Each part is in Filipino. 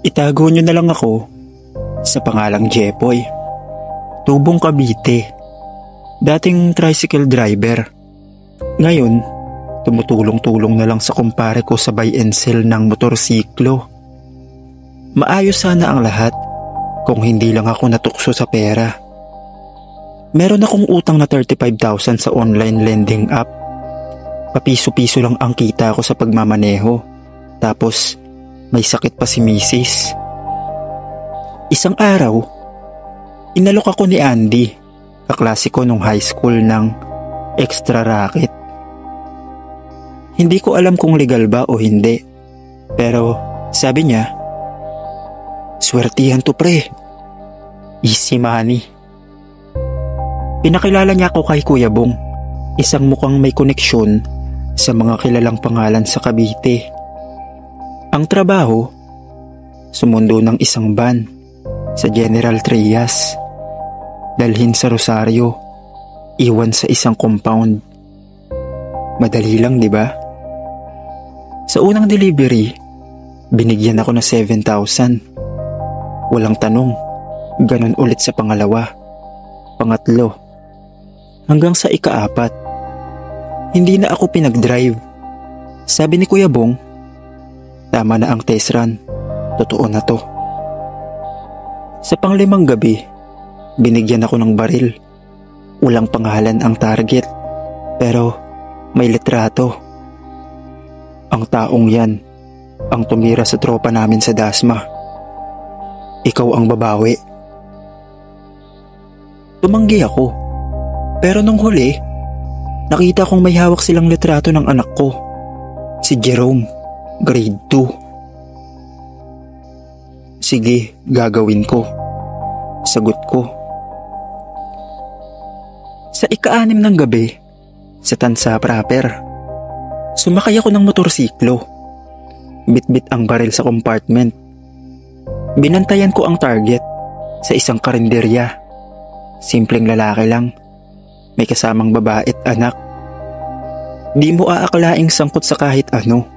Itago nyo na lang ako sa pangalang Jepoy. Tubong Cavite. Dating tricycle driver. Ngayon, tumutulong-tulong na lang sa kumpare ko sa buy and sell ng motorsiklo. Maayos sana ang lahat kung hindi lang ako natukso sa pera. Meron akong utang na 35,000 sa online lending app. Papiso-piso lang ang kita ko sa pagmamaneho. Tapos, may sakit pa si Mrs. Isang araw, inalok ako ni Andy, kaklase ko nung high school, ng extra racket. Hindi ko alam kung legal ba o hindi. Pero sabi niya, "Swertihan to pre. Easy money." Pinakilala niya ako kay Kuya Bong, isang mukhang may koneksyon sa mga kilalang pangalan sa Cavite. Ang trabaho, sumundo ng isang van sa General Trias, dalhin sa Rosario, iwan sa isang compound. Madali lang, di ba? Sa unang delivery, binigyan ako ng 7,000. Walang tanong, ganun ulit sa pangalawa, pangatlo, hanggang sa ika-4. Hindi na ako pinag-drive. Sabi ni Kuya Bong, tama na ang test run, totoo na to. Sa pang-5 gabi, binigyan ako ng baril. Walang pangalan ang target, pero may litrato. Ang taong yan, ang tumira sa tropa namin sa Dasma. Ikaw ang babawi. Tumanggi ako, pero nung huli, nakita kong may hawak silang litrato ng anak ko, si Jerome, grade 2. Sige, gagawin ko. Sagot ko. Sa ika-6 ng gabi, sa Tansa proper, sumakay ako ng motorsiklo. Bitbit ang baril sa compartment. Binantayan ko ang target sa isang karinderya. Simpleng lalaki lang, may kasamang babae at anak. Di mo aaklaing sangkot sa kahit ano.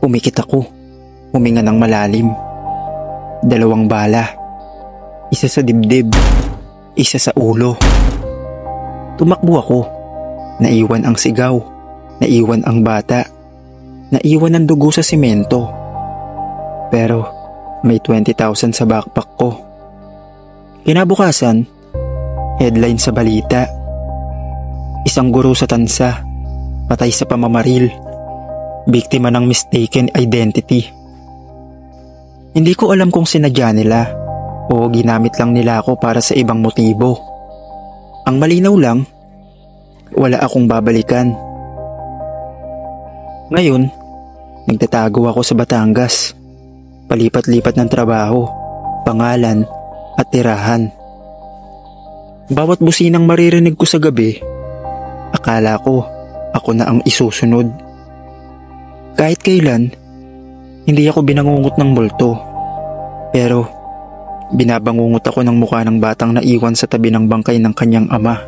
Umikit ako, huminga ng malalim. 2 bala, isa sa dibdib, isa sa ulo. Tumakbo ako, naiwan ang sigaw, naiwan ang bata, naiwan ang dugo sa simento. Pero may 20,000 sa backpack ko. Kinabukasan, headline sa balita. Isang guro sa Tansa, patay sa pamamaril, biktima ng mistaken identity. Hindi ko alam kung sinadya nila o ginamit lang nila ako para sa ibang motibo. Ang malinaw lang, wala akong babalikan. Ngayon, nagtatago ako sa Batangas. Palipat-lipat ng trabaho, pangalan at tirahan. Bawat businang maririnig ko sa gabi, akala ko ako na ang isusunod. Kahit kailan, hindi ako binangungot ng multo. Pero binabangungot ako ng mukha ng batang naiwan sa tabi ng bangkay ng kanyang ama.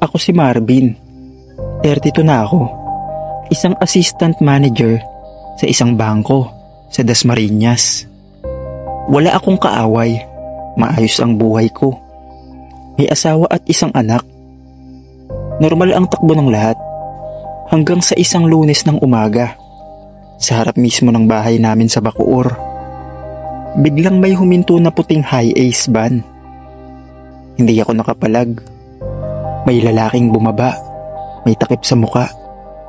Ako si Marvin. 32 na ako. Isang assistant manager sa isang bangko sa Dasmariñas. Wala akong kaaway. Maayos ang buhay ko. May asawa at isang anak. Normal ang takbo ng lahat. Hanggang sa isang Lunes ng umaga, sa harap mismo ng bahay namin sa Bacoor, biglang may huminto na puting high-ace van. Hindi ako nakapalag. May lalaking bumaba, may takip sa muka,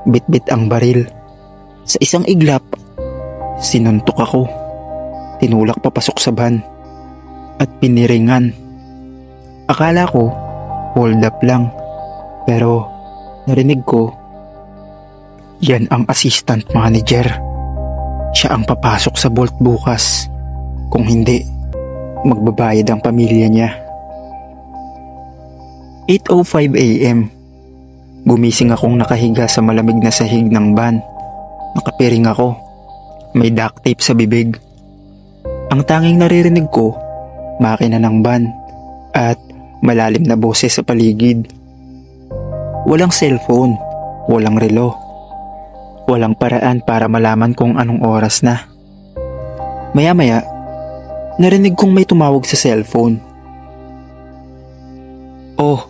bitbit ang baril. Sa isang iglap, sinuntok ako. Tinulak papasok sa van at piniringan. Akala ko, hold up lang. Pero narinig ko, yan ang assistant manager. Siya ang papasok sa vault bukas. Kung hindi, magbabayad ang pamilya niya. 8:05 AM. Gumising akong nakahiga sa malamig na sahig ng van. Nakapiring ako. May duct tape sa bibig. Ang tanging naririnig ko, makina ng van, at malalim na boses sa paligid. Walang cellphone, walang relo, walang paraan para malaman kung anong oras na. Maya-maya, narinig kong may tumawag sa cellphone. Oh,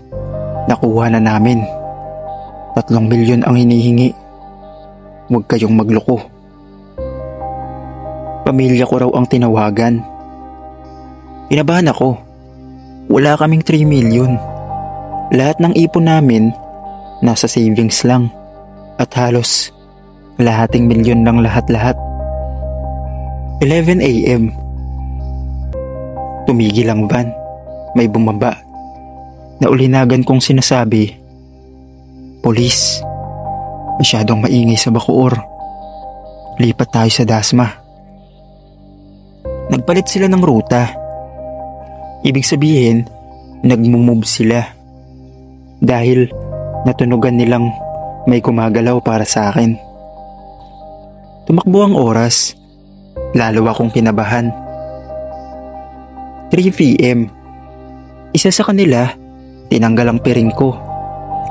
nakuha na namin. 3 milyon ang hinihingi. Huwag kayong magloko. Pamilya ko raw ang tinawagan. Inabahan ako. Wala kaming 3 milyon. Lahat ng ipon namin nasa savings lang. At halos kalahating milyon lang lahat-lahat. 11 a.m. Tumigil ang van. May bumaba. Naulinagan kong sinasabi, "Polis, masyadong maingay sa Bacoor. Lipat tayo sa Dasma." Nagpalit sila ng ruta. Ibig sabihin, nagmumove sila. Dahil natunugan nilang may gumagalaw para sa akin. Tumakbo ang oras. Lalo akong kinabahan. 3 p.m. Isa sa kanila, tinanggal ang piring ko.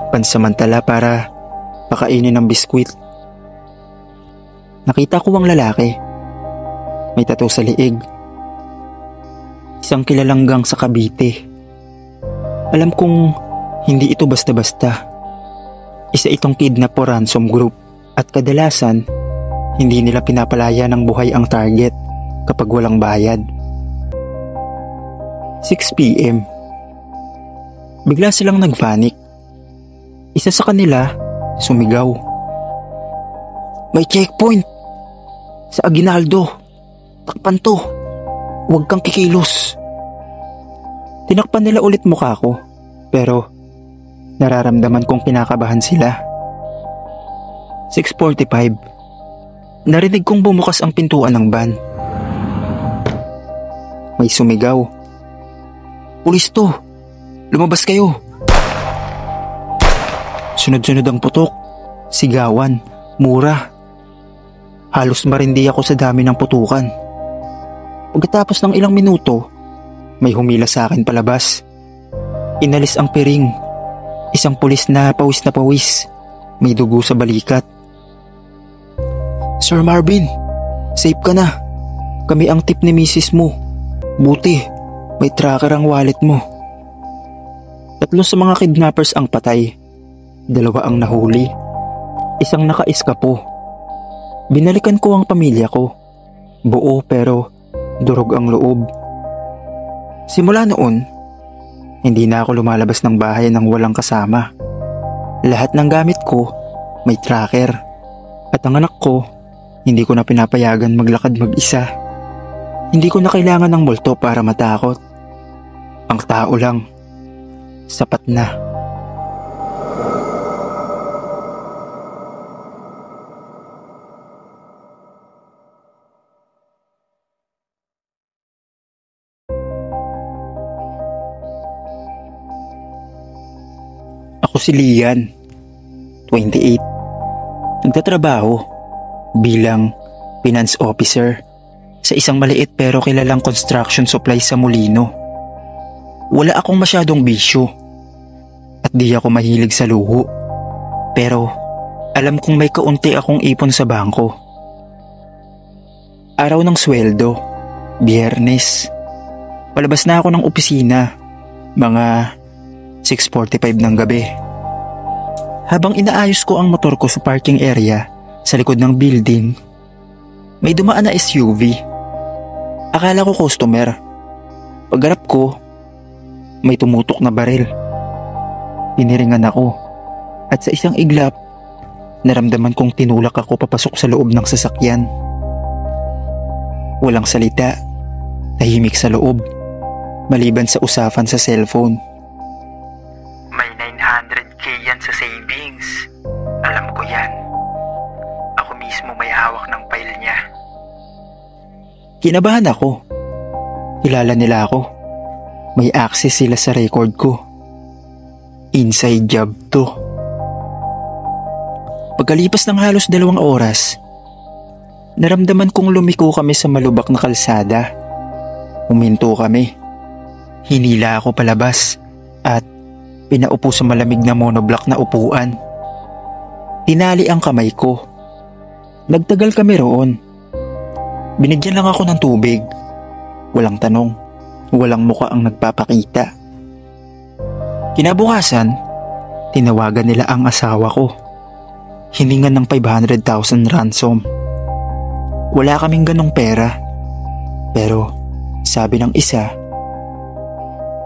Pansamantala para pakainin ng biskwit. Nakita ko ang lalaki. May tattoo sa liig. Isang kilalang gang sa Cavite. Alam kong hindi ito basta-basta. Isa itong kidnap o ransom group at kadalasan hindi nila pinapalaya ng buhay ang target kapag walang bayad. 6 p.m. Bigla silang nagpanik. Isa sa kanila sumigaw, "May checkpoint! Sa Aguinaldo! Takpan to! Huwag kang kikilos!" Tinakpan nila ulit mukha ko, pero nararamdaman kong kinakabahan sila. 6:45. Narinig kong bumukas ang pintuan ng van. May sumigaw, "Pulis to! Lumabas kayo!" Sunod-sunod ang putok, sigawan, mura. Halos marindi ako sa dami ng putukan. Pagkatapos ng ilang minuto, may humila sa akin palabas. Inalis ang piring. Isang pulis na pawis, may dugo sa balikat. "Sir Marvin, safe ka na. Kami ang tip ni misis mo. Buti, may tracker ang wallet mo." 3 sa mga kidnappers ang patay. 2 ang nahuli. Isang nakaiskapo. Binalikan ko ang pamilya ko. Buo pero durog ang loob. Simula noon, hindi na ako lumalabas ng bahay nang walang kasama. Lahat ng gamit ko may tracker. At ang anak ko, hindi ko na pinapayagan maglakad mag-isa. Hindi ko na kailangan ng multo para matakot. Ang tao lang, sapat na. Ako si Lian, 28. Nagtatrabaho bilang finance officer sa isang maliit pero kilalang construction supply sa Molino. Wala akong masyadong bisyo at di ako mahilig sa luho, pero alam kong may kaunti akong ipon sa bangko. Araw ng sweldo, Biyernes. Palabas na ako ng opisina, mga 6:45 ng gabi. Habang inaayos ko ang motor ko sa parking area sa likod ng building, may dumaan na SUV. Akala ko customer. Pagharap ko, may tumutok na baril. Piniringan ako at sa isang iglap, naramdaman kong tinulak ako papasok sa loob ng sasakyan. Walang salita, tahimik sa loob, maliban sa usapan sa cellphone. "May 900k yan sa savings. Alam ko yan. Ako mismo may hawak ng file niya." Kinabahan ako. Kilala nila ako. May access sila sa record ko. Inside job to. Pagkalipas ng halos 2 oras, naramdaman kong lumiko kami sa malubak na kalsada. Huminto kami. Hinila ako palabas at pinaupo sa malamig na monoblock na upuan. Tinali ang kamay ko. Nagtagal kami roon. Binigyan lang ako ng tubig. Walang tanong, walang muka ang nagpapakita. Kinabukasan, tinawagan nila ang asawa ko. Hiningan ng 500,000 ransom. Wala kaming ganong pera. Pero sabi ng isa,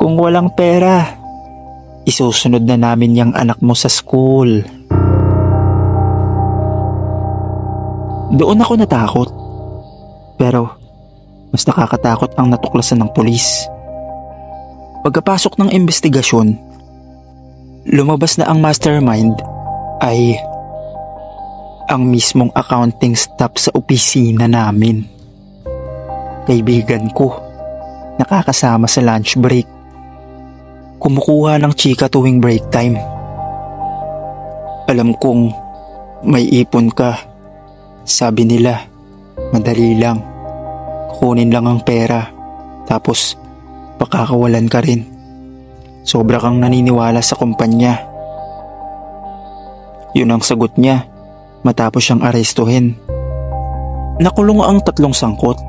kung walang pera, isusunod na namin yung anak mo sa school. Doon ako natakot. Pero mas nakakatakot ang natuklasan ng pulis. Pagkapasok ng investigasyon, lumabas na ang mastermind ay ang mismong accounting staff sa opisina namin. Kaibigan ko, nakakasama sa lunch break. Kumukuha ng chika tuwing break time. Alam kong may ipon ka. Sabi nila, madali lang. Kunin lang ang pera, tapos pakakawalan ka rin. Sobra kang naniniwala sa kumpanya. Yun ang sagot niya matapos siyang arestuhin. Nakulong ang 3 sangkot,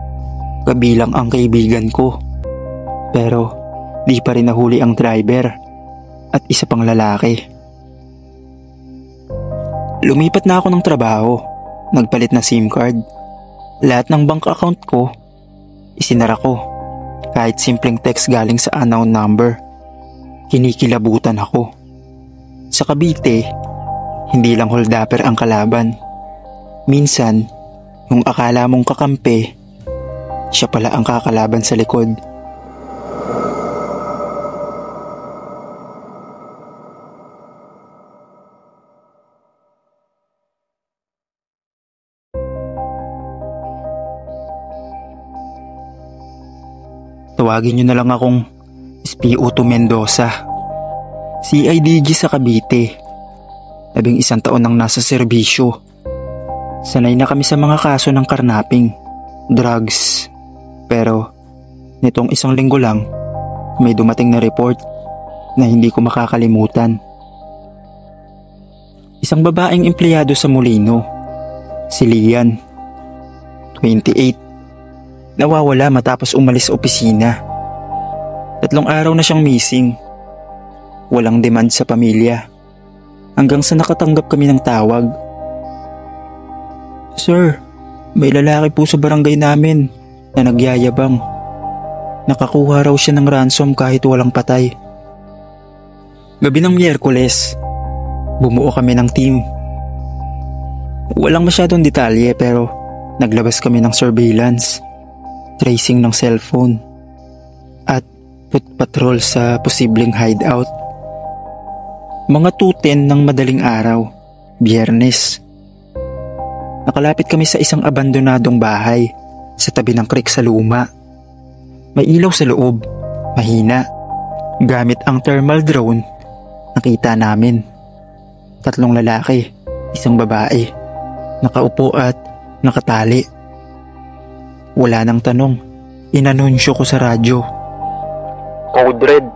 kabilang ang kaibigan ko. Pero di pa rin nahuli ang driver at isa pang lalaki. Lumipat na ako ng trabaho. Nagpalit ng SIM card. Lahat ng bank account ko, isinara ko. Kahit simpleng text galing sa unknown number, kinikilabutan ako. Sa Cavite, hindi lang holdupper ang kalaban. Minsan, yung akala mong kakampi, siya pala ang kakalaban sa likod. Tawagin niyo na lang akong SPO2 Mendoza. CIDG sa Cavite. 11 taon nang nasa serbisyo. Sanay na kami sa mga kaso ng karnaping, drugs. Pero nitong 1 linggo lang, may dumating na report na hindi ko makakalimutan. Isang babaeng empleyado sa Molino, si Lian, 28. Nawawala matapos umalis sa opisina. 3 araw na siyang missing. Walang demand sa pamilya. Hanggang sa nakatanggap kami ng tawag. Sir, may lalaki po sa barangay namin na nagyayabang. Nakakuha raw siya ng ransom kahit walang patay. Gabi ng Miyerkules, bumuo kami ng team. Walang masyadong detalye pero naglabas kami ng surveillance, tracing ng cellphone, at foot patrol sa posibleng hideout. Mga 2:10 ng madaling araw, Biyernes. Nakalapit kami sa isang abandonadong bahay sa tabi ng creek sa luma. May ilaw sa loob, mahina. Gamit ang thermal drone, nakita namin 3 lalaki, 1 babae, nakaupo at nakatali. Wala nang tanong, inanunsyo ko sa radyo. Code Red,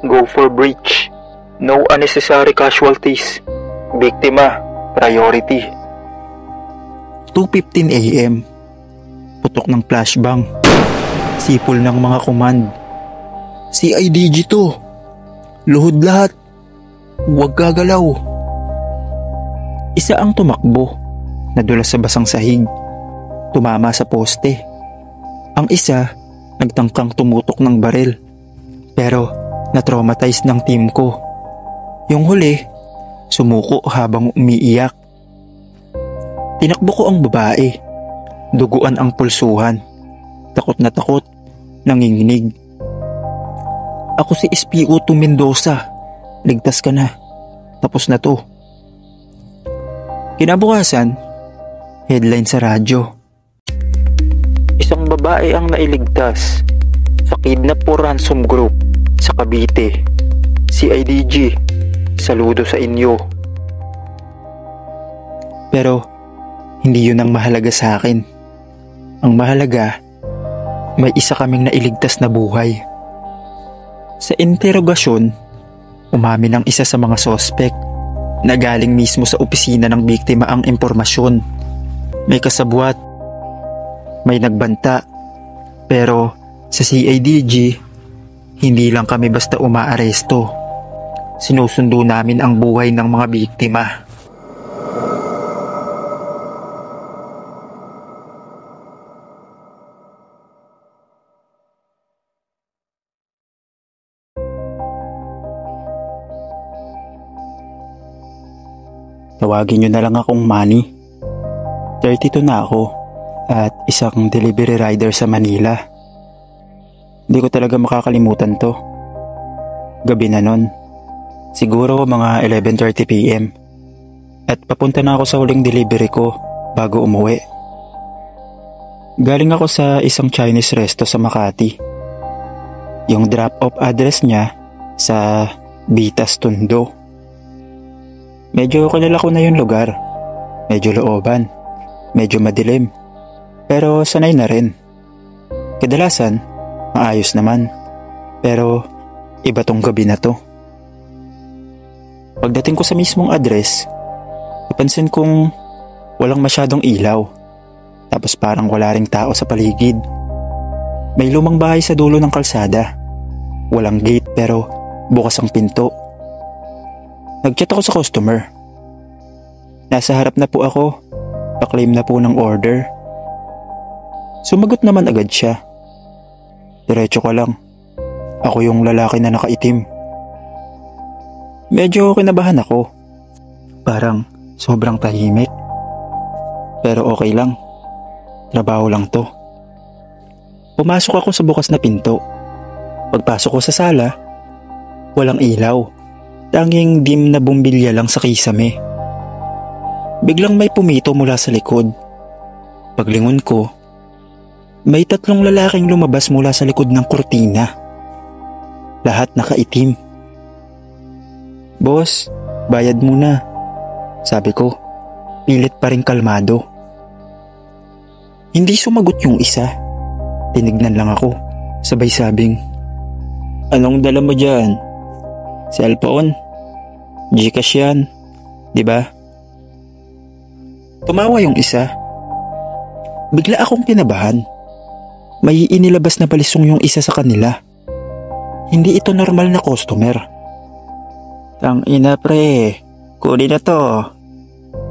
go for breach. No unnecessary casualties. Biktima, priority. 2:15 AM. Putok ng flashbang. Sipol ng mga command. CIDG to. Luhod lahat. Huwag gagalaw. Isa ang tumakbo. Nadulas sa basang sahig. Tumama sa poste. Ang isa, nagtangkang tumutok ng baril. Pero na-traumatize ng team ko. Yung huli, sumuko habang umiiyak. Tinakbo ko ang babae. Duguan ang pulsuhan. Takot na takot, nanginginig. Ako si SPO2 Mendoza. Ligtas ka na. Tapos na to. Kinabukasan, headline sa radyo. Isang babae ang nailigtas sa kidnap po ransom group sa Cavite. CIDG, saludo sa inyo. Pero hindi yun ang mahalaga sa akin. Ang mahalaga, may isa kaming nailigtas na buhay. Sa interogasyon, umamin ang isa sa mga sospek na galing mismo sa opisina ng biktima ang impormasyon. May kasabwat, may nagbanta, pero sa CIDG, hindi lang kami basta umaaresto. Sinusundo namin ang buhay ng mga biktima. Tawagin nyo na lang akong Manny. 32 na ako at isang delivery rider sa Manila. Hindi ko talaga makakalimutan to. Gabi na nun. Siguro mga 11:30 PM. At papunta na ako sa huling delivery ko bago umuwi. Galing ako sa isang Chinese resto sa Makati. Yung drop-off address niya sa Bitas, Tondo. Medyo kilala ko na yung lugar. Medyo looban. Medyo madilim. Pero sanay na rin. Kadalasan, maayos naman. Pero iba tong gabi na to. Pagdating ko sa mismong address, napansin kong walang masyadong ilaw. Tapos parang wala ring tao sa paligid. May lumang bahay sa dulo ng kalsada. Walang gate pero bukas ang pinto. Nag-chat ako sa customer. Nasa harap na po ako. Pa-claim na po ng order. Sumagot naman agad siya. Diretso ka lang. Ako yung lalaki na nakaitim. Medyo kinabahan ako. Parang sobrang tahimik. Pero okay lang. Trabaho lang to. Pumasok ako sa bukas na pinto. Pagpasok ko sa sala, walang ilaw. Tanging dim na bumbilya lang sa kisame. Biglang may pumito mula sa likod. Paglingon ko, may 3 lalaking lumabas mula sa likod ng kurtina. Lahat nakaitim. "Boss, bayad muna," sabi ko, pilit pa rin kalmado. Hindi sumagot yung isa. Tinignan lang ako, sabay sabing, "Anong dala mo dyan? Cellphone? Gcash yan, di ba?" Tumawa yung isa. Bigla akong kinabahan. May inilabas na balisong yung isa sa kanila. Hindi ito normal na customer. "Tangina pre, kunin na to.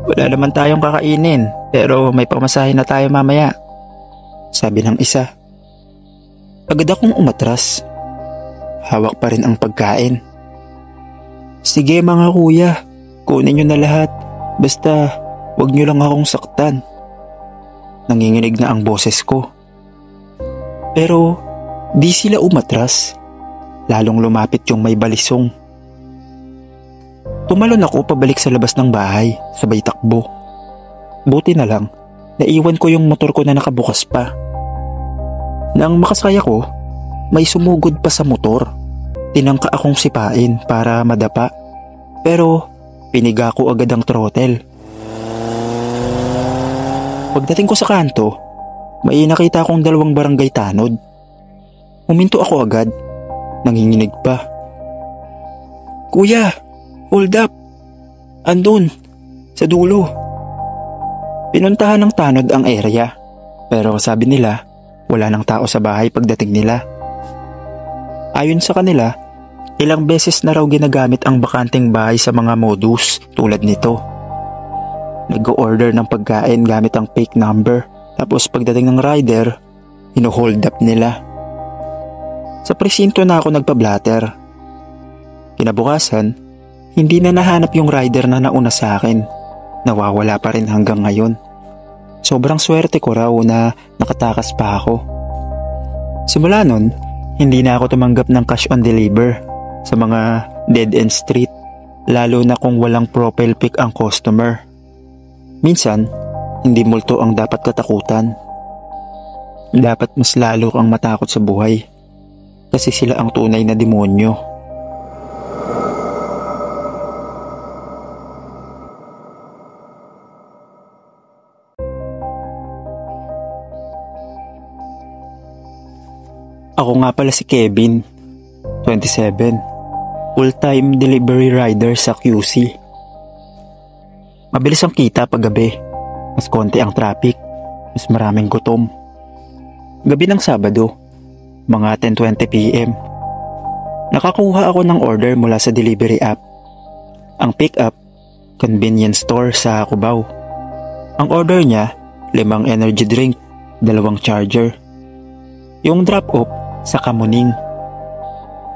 Wala naman tayong kakainin, pero may pamasahe na tayo mamaya," sabi ng isa. Agad akong umatras. Hawak pa rin ang pagkain. "Sige mga kuya, kunin nyo na lahat. Basta wag nyo lang akong saktan." Nanginginig na ang boses ko. Pero di sila umatras. Lalong lumapit yung may balisong. Tumalon ako pabalik sa labas ng bahay, sabay takbo. Buti na lang, naiwan ko yung motor ko na nakabukas pa. Nang makasaya ko, may sumugod pa sa motor. Tinangka akong sipain para madapa. Pero piniga ko agad ang throttle. Pagdating ko sa kanto, may nakita akong 2 barangay tanod. Huminto ako agad. Nanginginig pa. "Kuya, hold up. Andun, sa dulo." Pinuntahan ng tanod ang area. Pero sabi nila, wala nang tao sa bahay pagdating nila. Ayon sa kanila, ilang beses na raw ginagamit ang bakanteng bahay sa mga modus tulad nito. Nag-o-order ng pagkain gamit ang fake number, tapos pagdating ng rider, hino-hold up nila. Sa presinto na ako nagpa-blatter. Kinabukasan, hindi na nahanap yung rider na nauna sa akin. Nawawala pa rin hanggang ngayon. Sobrang swerte ko raw na nakatakas pa ako. Simula nun, hindi na ako tumanggap ng cash on deliver sa mga dead-end street, lalo na kung walang profile pic ang customer. Minsan, hindi multo ang dapat katakutan. Dapat mas lalo kang matakot sa buhay kasi sila ang tunay na demonyo. Ako nga pala si Kevin, 27. Full-time delivery rider sa QC. Mabilis ang kita pag gabi. Mas konti ang traffic. Mas maraming gutom. Gabi ng Sabado, mga 10:20 PM. Nakakuha ako ng order mula sa delivery app. Ang pick-up, convenience store sa Cubao. Ang order niya, 5 energy drink, 2 charger. Yung drop-off sa Kamuning.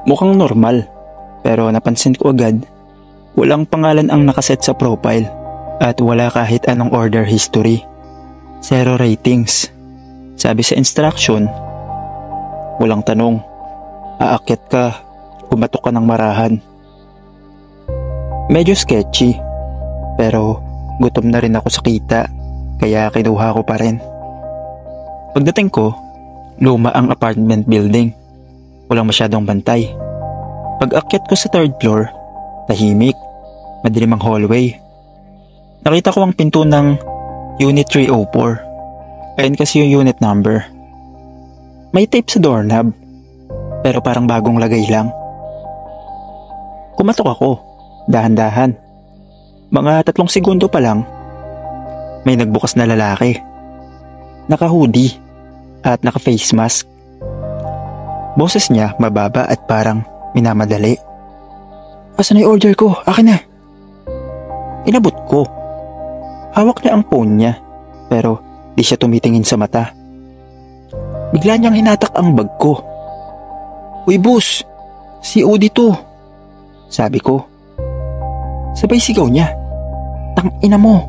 Mukhang normal, pero napansin ko agad, walang pangalan ang nakaset sa profile at wala kahit anong order history. 0 ratings. Sabi sa instruction, walang tanong, aakyat ka, kumatok ka ng marahan. Medyo sketchy, pero gutom na rin ako sa kita, kaya kinuha ko pa rin. Pagdating ko, luma ang apartment building. Walang masyadong bantay. Pag-akyat ko sa 3rd floor, tahimik, madilim ang hallway. Nakita ko ang pinto ng Unit 304. Ayun kasi yung unit number. May tape sa doorknob, pero parang bagong lagay lang. Kumatok ako, dahan-dahan. Mga 3 segundo pa lang, may nagbukas na lalaki. Naka-hoodie at naka-face mask. Boses niya mababa at parang minamadali. Asan na yung order ko? Akin na. Inabot ko. Hawak niya ang phone niya, pero di siya tumitingin sa mata. Bigla niyang hinatak ang bag ko. Uy boss, si Odi to, sabi ko. Sabay sigaw niya, tangina mo,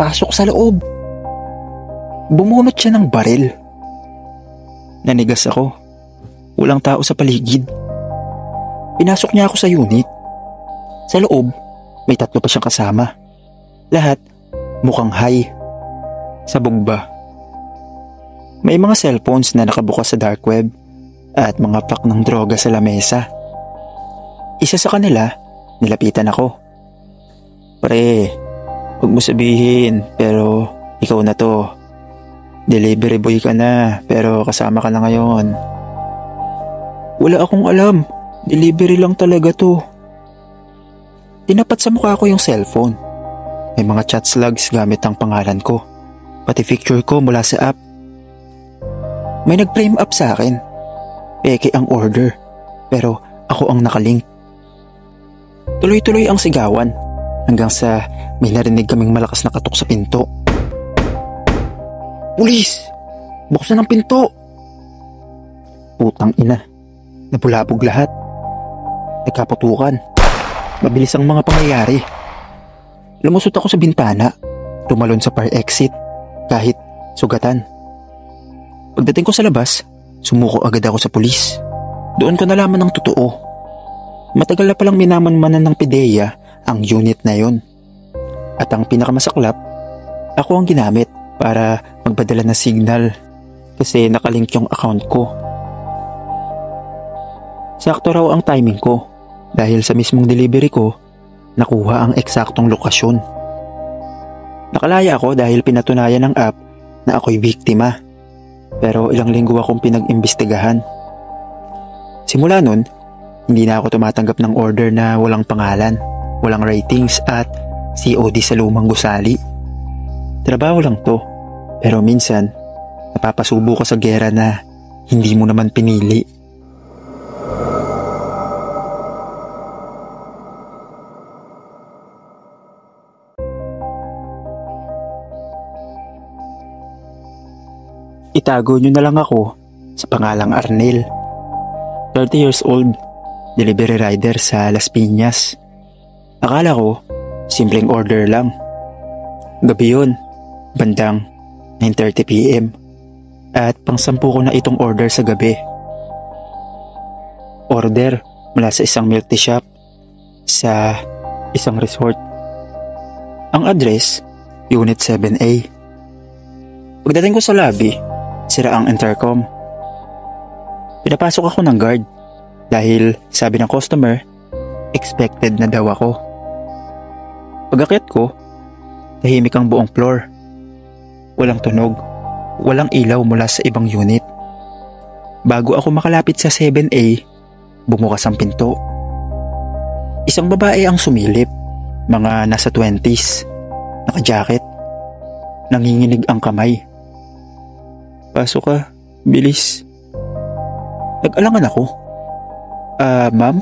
pasok sa loob. Bumunot siya ng baril. Nanigas ako. Walang tao sa paligid. Pinasok niya ako sa unit. Sa loob, may 3 pa siyang kasama. Lahat mukhang high. Sabog ba? May mga cellphones na nakabukas sa dark web at mga pack ng droga sa lamesa. Isa sa kanila, nilapitan ako. Pre, huwag mo sabihin, pero ikaw na to. Delivery boy ka na, pero kasama ka na ngayon. Wala akong alam. Delivery lang talaga to. Tinapat sa mukha ko yung cellphone. May mga chat logs gamit ang pangalan ko. Pati picture ko mula sa app. May nag-frame up sa akin. Peke ang order, pero ako ang nakalink. Tuloy-tuloy ang sigawan hanggang sa may narinig kaming malakas na katok sa pinto. Pulis! Buksan ang pinto! Putang ina. Napulabog lahat. Nagkaputukan. Mabilis ang mga pangyayari. Lumusot ako sa bintana. Tumalon sa fire exit. Kahit sugatan. Pagdating ko sa labas, sumuko agad ako sa pulis. Doon ko nalaman ng totoo. Matagal na palang minamanmanan ng PIDEA ang unit na yon. At ang pinakamasaklap, ako ang ginamit para magpadala ng signal kasi nakalink yung account ko. Sakto raw ang timing ko dahil sa mismong delivery ko, nakuha ang eksaktong lokasyon. Nakalaya ako dahil pinatunayan ng app na ako'y biktima. Pero ilang linggo akong pinag-imbestigahan. Simula nun, hindi na ako tumatanggap ng order na walang pangalan, walang ratings at COD sa lumang gusali. Trabaho lang to, pero minsan, napapasubo ka sa gera na hindi mo naman pinili. Itago nyo na lang ako sa pangalang Arnel. 30 years old, delivery rider sa Las Piñas. Akala ko, simpleng order lang. Gabi yun, bandang 9:30 PM. At pang-10 ko na itong order sa gabi. Order mula sa isang milk tea shop sa isang resort. Ang address, Unit 7A. Pagdating ko sa lobby, sira ang intercom. Pinapasok ako ng guard dahil sabi ng customer, expected na daw ako. Pag-akyat ko, tahimik ang buong floor. Walang tunog, walang ilaw mula sa ibang unit. Bago ako makalapit sa 7A, Bumukas ang pinto. Isang babae ang sumilip, mga nasa 20s, naka-jacket. Nanginginig ang kamay. Pasok ka, bilis. Nag-alangan ako. Ma'am,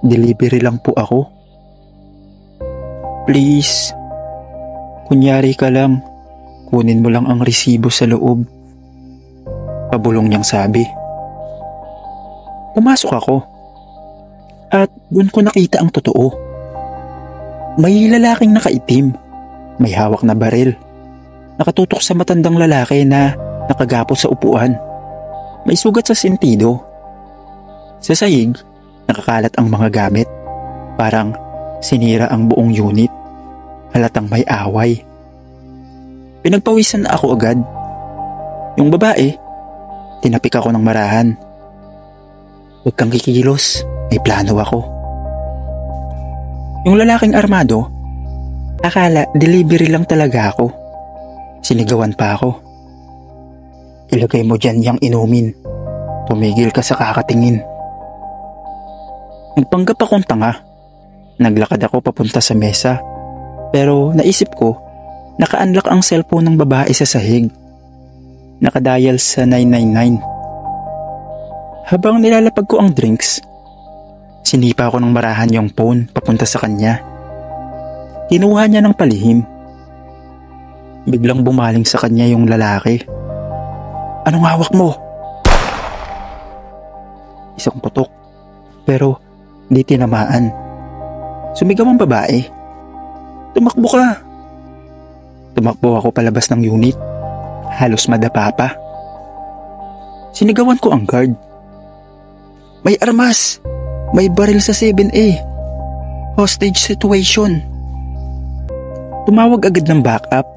delivery lang po ako. Please, kunyari ka lang, kunin mo lang ang resibo sa loob. Pabulong niyang sabi. Pumasok ako. At doon ko nakita ang totoo. May lalaking nakaitim, may hawak na baril. Nakatutok sa matandang lalaki na nakagapo sa upuan. May sugat sa sentido. Sa sahig, nakakalat ang mga gamit. Parang sinira ang buong unit. Halatang may away. Pinagpawisan ako agad. Yung babae, tinapik ako ng marahan. Huwag kang kikilos, may plano ako. Yung lalaking armado, akala delivery lang talaga ako. Sinigawan pa ako. Ilagay mo dyan yang inumin. Tumigil ka sa kakatingin. Nagpanggap akong tanga. Naglakad ako papunta sa mesa. Pero naisip ko, naka-unlock ang cellphone ng babae sa sahig. Nakadial sa 999. Habang nilalapag ko ang drinks, sinipa ko ng marahan yung phone papunta sa kanya. Kinuha niya ng palihim. Biglang bumaling sa kanya yung lalaki. Anong hawak mo? Isang putok. Pero di tinamaan. Sumigaw ang babae. Tumakbo ka. Tumakbo ako palabas ng unit. Halos madapa pa. Sinigawan ko ang guard. May armas. May baril sa 7A. Hostage situation. Tumawag agad ng backup.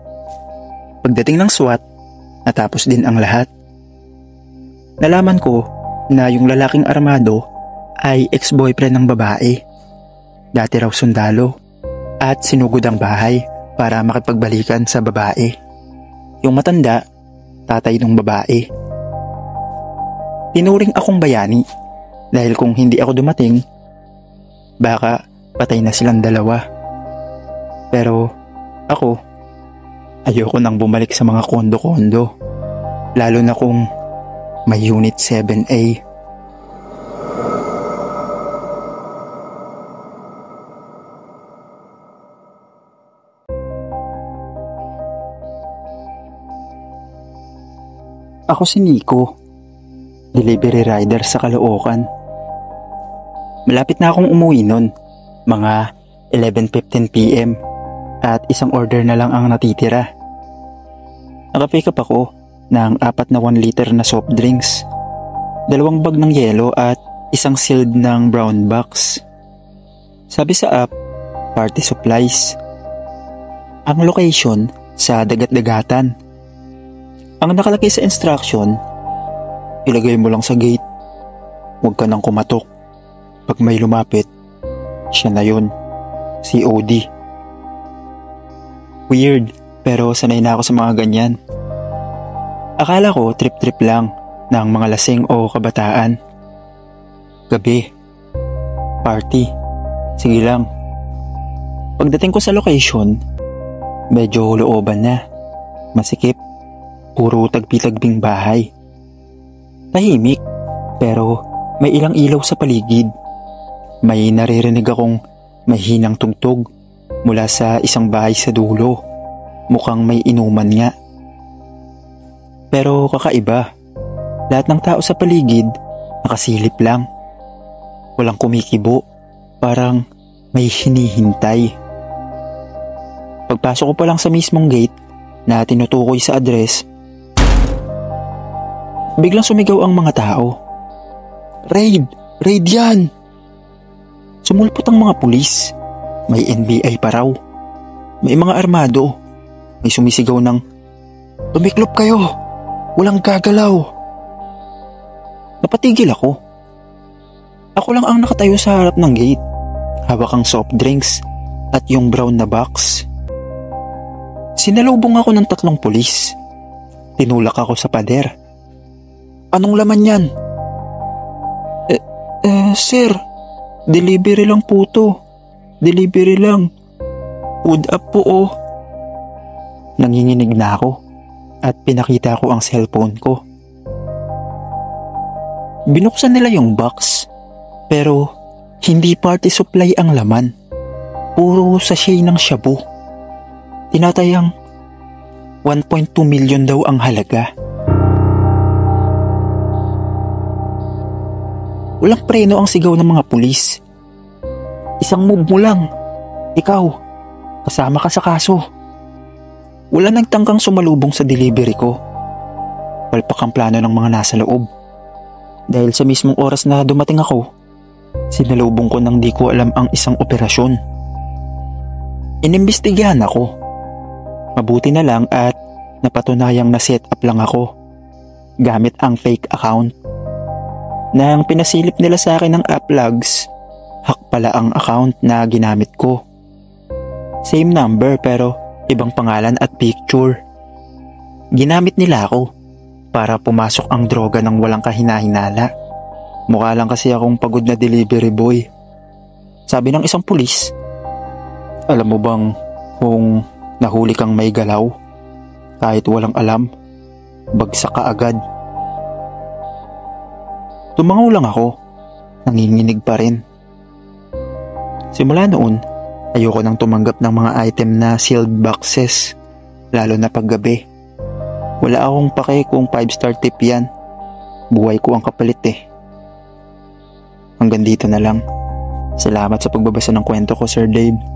Pagdating ng SWAT, natapos din ang lahat. Nalaman ko na yung lalaking armado ay ex-boyfriend ng babae. Dati raw sundalo at sinugod ang bahay para makipagbalikan sa babae. Yung matanda, tatay ng babae. Tinuring akong bayani dahil kung hindi ako dumating, baka patay na silang dalawa. Pero ako, ayoko nang bumalik sa mga kondo-kondo, lalo na kung may Unit 7A. Ako si Nico, delivery rider sa Caloocan. Malapit na akong umuwi nun, mga 11:15 PM at isang order na lang ang natitira. Naka-pick up ako ng 4 na 1 liter na soft drinks, 2 bag ng yelo at isang sealed ng brown box. Sabi sa app, party supplies. Ang location sa dagat-dagatan. Ang nakalagay sa instruction, ilagay mo lang sa gate. Huwag ka nang kumatok. Pag may lumapit, siya na yun. COD. Weird, pero sanay na ako sa mga ganyan. Akala ko trip-trip lang ng mga lasing o kabataan. Gabi. Party. Sige lang. Pagdating ko sa location, medyo looban na. Masikip. Puro tagpi-tagbing bahay. Tahimik, pero may ilang ilaw sa paligid. May naririnig akong mahinang tugtog mula sa isang bahay sa dulo. Mukhang may inuman nga. Pero kakaiba. Lahat ng tao sa paligid nakasilip lang. Walang kumikibo. Parang may hinihintay. Pagpasok ko pa lang sa mismong gate na tinutukoy sa address, biglang sumigaw ang mga tao. Raid! Raid yan! Sumulpot ang mga pulis. May NBI pa raw. May mga armado. May sumisigaw ng, tumiklop kayo! Walang gagalaw! Napatigil ako. Ako lang ang nakatayo sa harap ng gate. Hawak ang soft drinks at yung brown na box. Sinalubong ako ng 3 pulis. Tinulak ako sa pader. Anong laman yan? Sir, delivery lang po to. Delivery lang. Food up po oh. Nanginginig na ako at pinakita ko ang cellphone ko. Binuksan nila yung box pero hindi party supply ang laman. Puro sachet ng shabu. Tinatayang 1.2 million daw ang halaga. Walang preno ang sigaw ng mga pulis. Isang move mo lang. Ikaw, kasama ka sa kaso. Wala nagtangkang sumalubong sa delivery ko. Palpak ang plano ng mga nasa loob. Dahil sa mismong oras na dumating ako, sinalubong ko nang di ko alam ang isang operasyon. Inimbestigahan ako. Mabuti na lang at napatunayang na-set up lang ako gamit ang fake account. Nang pinasilip nila sa akin ng app logs, hack pala ang account na ginamit ko. Same number pero ibang pangalan at picture. Ginamit nila ako para pumasok ang droga ng walang kahinahinala. Mukha lang kasi akong pagod na delivery boy. Sabi ng isang pulis, alam mo bang kung nahuli kang may galaw, kahit walang alam, bagsak ka agad. Tumangaw lang ako, nanginginig pa rin. Simula noon, ayoko nang tumanggap ng mga item na sealed boxes, lalo na paggabi. Wala akong pake kung 5-star tip yan. Buhay ko ang kapalit eh. Hanggang dito na lang. Salamat sa pagbabasa ng kwento ko, Sir Dave.